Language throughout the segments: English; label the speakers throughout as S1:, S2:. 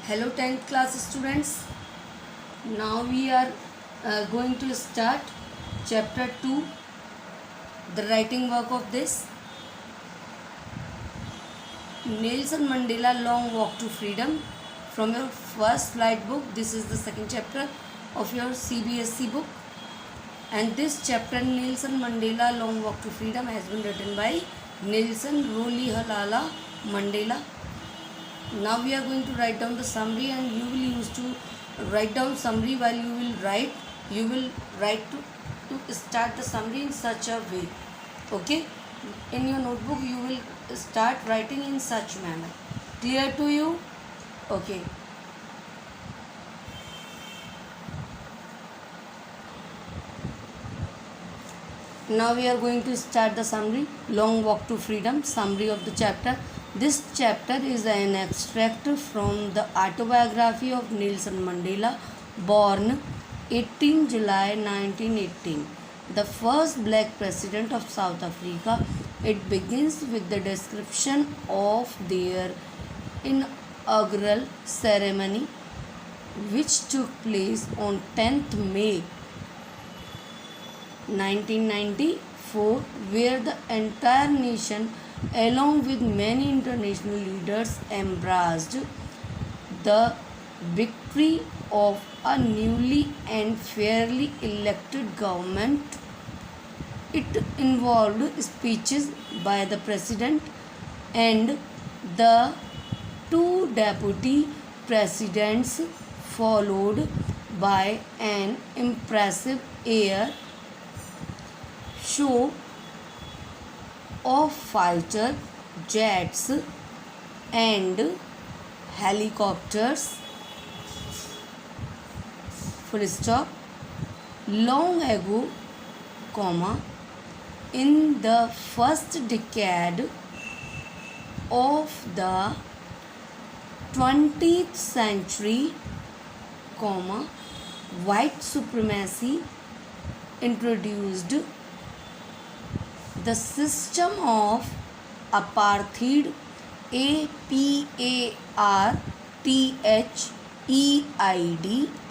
S1: Hello 10th class students. Now we are going to start chapter 2, the writing work of this. Nelson Mandela Long Walk to Freedom from your first flight book. This is the second chapter of your CBSE book. And this chapter Nelson Mandela Long Walk to Freedom has been written by Nelson Rolihlahla Mandela. Now we are going to write down the summary, and you will use to write down summary while you will write. You will write to start the summary in such a way. Okay, in your notebook you will start writing in such manner. Clear to you? Okay. Now we are going to start the summary. Long Walk to Freedom, summary of the chapter. This chapter is an extract from the autobiography of Nelson Mandela, born 18 July 1918, the first black president of South Africa. It begins with the description of their inaugural ceremony, which took place on 10th May 1994, where the entire nation, along with many international leaders, embraced the victory of a newly and fairly elected government. It involved speeches by the president and the two deputy presidents, followed by an impressive air show of fighter jets and helicopters. Full stop. Long ago, in the first decade of the 20th century, white supremacy introduced the system of apartheid, apartheid,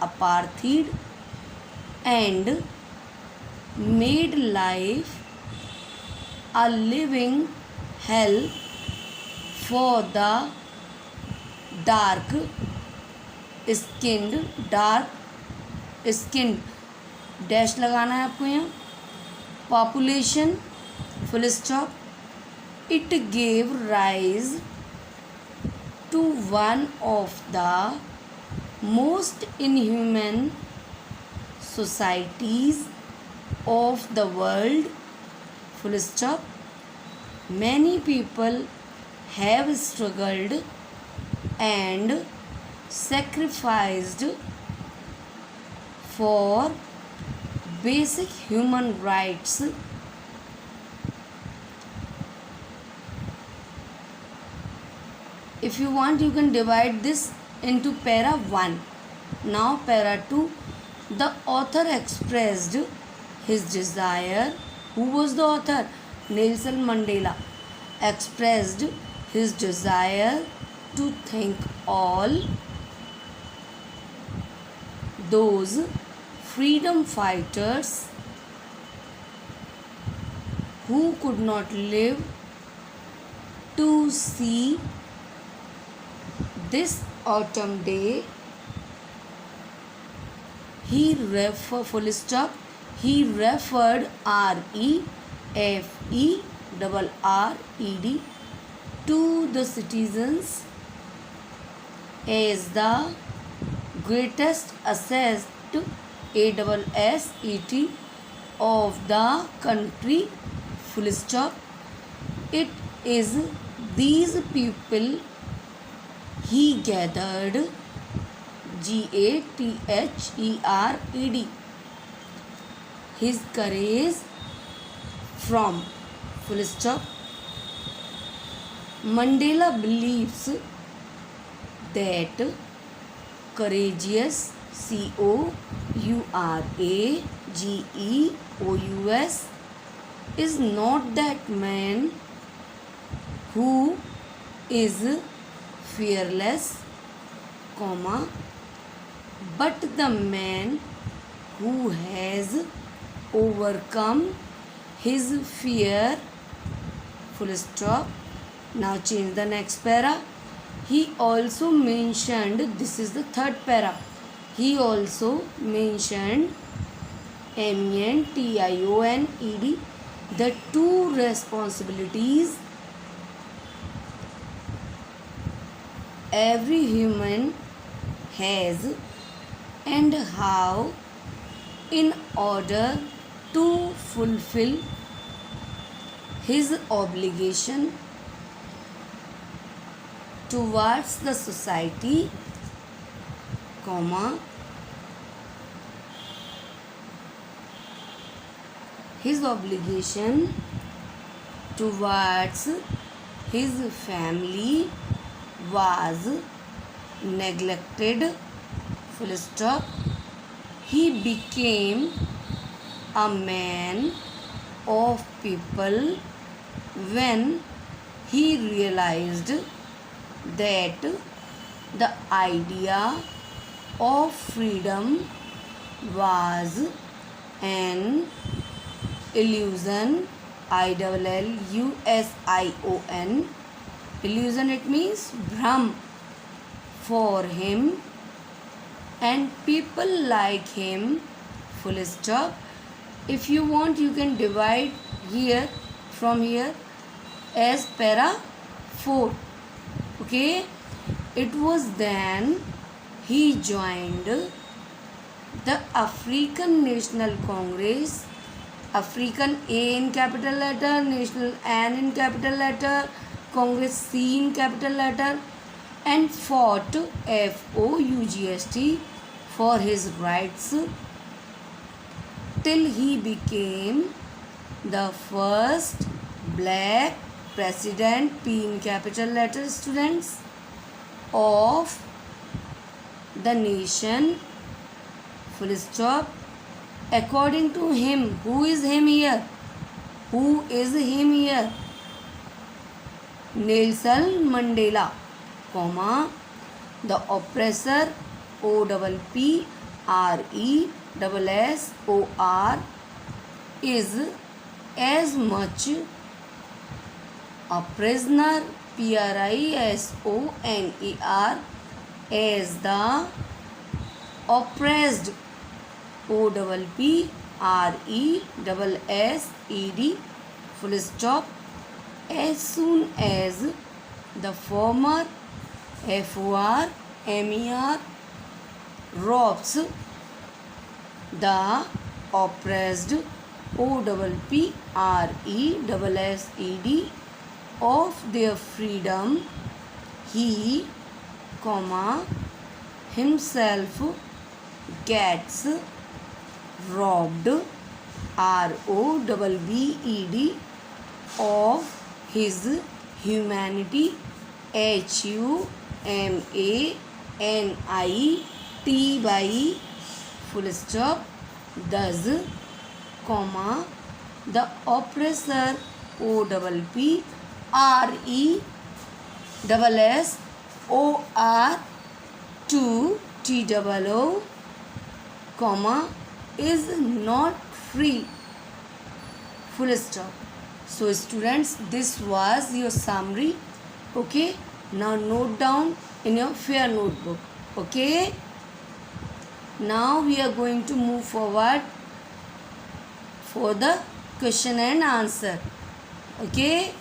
S1: apartheid, and made life a living hell for the dark skinned dash लगाना है आपको यहाँ population. Full stop. It gave rise to one of the most inhuman societies of the world. Full stop. Many people have struggled and sacrificed for basic human rights. If you want, you can divide this into para 1. Now para 2. The author expressed his desire. Who was the author? Nelson Mandela expressed his desire to thank all those freedom fighters who could not live to see this autumn day. He referred REFERRED to the citizens as the greatest asset ASSET of the country. Full stop. It is these people he gathered GATHERED his courage from. Full stop. Mandela believes that courageous, COURAGEOUS, is not that man who is fearless, comma, but the man who has overcome his fear, full stop. Now change the next para. He also mentioned, this is the third para, he also mentioned mentioned the two responsibilities every human has and how, in order to fulfill his obligation towards the society, comma, his obligation towards his family was neglected, full stop. He became a man of people when he realized that the idea of freedom was an illusion, illusion. Illusion, it means Brahm, for him and people like him, full stop. If you want, you can divide here from here as para 4. Okay, it was then he joined the African National Congress, African A in capital letter, National N in capital letter, Congress C in capital letter, and fought FOUGST for his rights till he became the first black president, P in capital letter, students, of the nation, full stop. According to him, who is him here? Who is him here? Nelson Mandela, comma, the oppressor, OPPRESSOR, is as much a prisoner, PRISONER, as the oppressed, OPPRESSED, full stop, as soon as the former, FORMER, robs the oppressed, OPPRESSED, of their freedom, he, comma, himself gets robbed, ROBBED, of his humanity, HUMANITY, full stop. Thus, comma, the oppressor, OPPRESSOR, comma, is not free, full stop. So students, this was your summary. Okay, now note down in your fair notebook. Okay, now we are going to move forward for the question and answer. Okay.